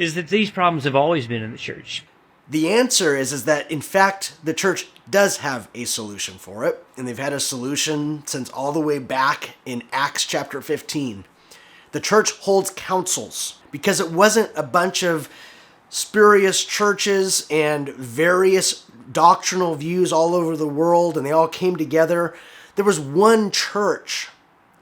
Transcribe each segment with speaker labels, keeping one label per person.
Speaker 1: is that these problems have always been in the church.
Speaker 2: The answer is that, in fact, the church does have a solution for it, and they've had a solution since all the way back in Acts chapter 15. The church holds councils because it wasn't a bunch of spurious churches and various doctrinal views all over the world, and they all came together. There was one church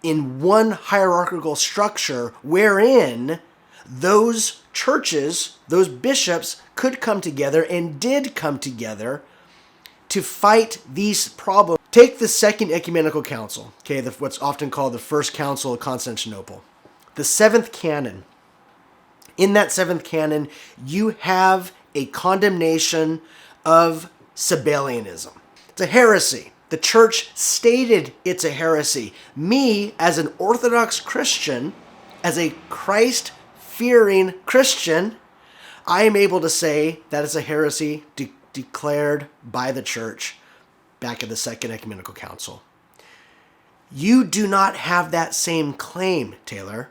Speaker 2: in one hierarchical structure wherein those churches, those bishops, could come together and did come together to fight these problems. Take the Second Ecumenical Council, okay, what's often called the First Council of Constantinople. The seventh canon. In that seventh canon, you have a condemnation of Sabellianism. It's a heresy. The church stated it's a heresy. Me, as an Orthodox Christian, as a Christ-fearing Christian, I am able to say that it's a heresy declared by the church back at the Second Ecumenical Council. You do not have that same claim, Taylor.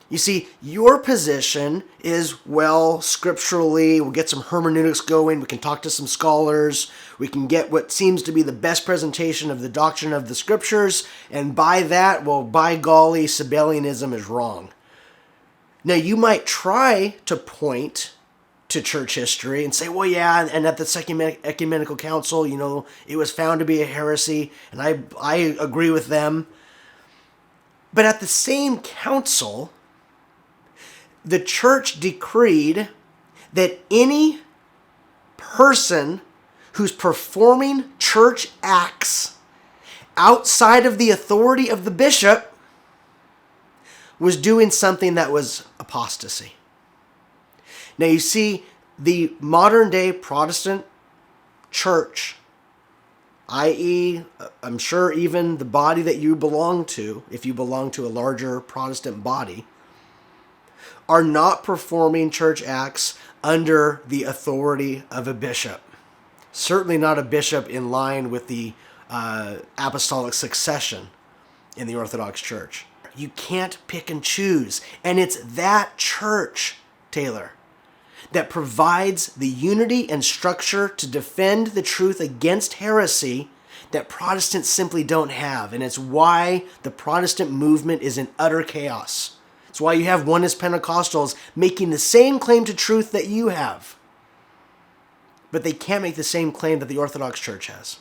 Speaker 2: You see, your position is, well, scripturally, we'll get some hermeneutics going, we can talk to some scholars, we can get what seems to be the best presentation of the doctrine of the scriptures, and by that, well, by golly, Sabellianism is wrong. Now, you might try to point to church history and say, well, yeah, and at the Second Ecumenical Council, you know, it was found to be a heresy, and I agree with them. But at the same council, the church decreed that any person who's performing church acts outside of the authority of the bishop was doing something that was apostasy. Now you see, the modern day Protestant church, i.e., I'm sure even the body that you belong to, if you belong to a larger Protestant body, are not performing church acts under the authority of a bishop. Certainly not a bishop in line with the apostolic succession in the Orthodox Church. You can't pick and choose. And it's that church, Taylor, that provides the unity and structure to defend the truth against heresy that Protestants simply don't have. And it's why the Protestant movement is in utter chaos. It's why you have Oneness Pentecostals making the same claim to truth that you have. But they can't make the same claim that the Orthodox Church has.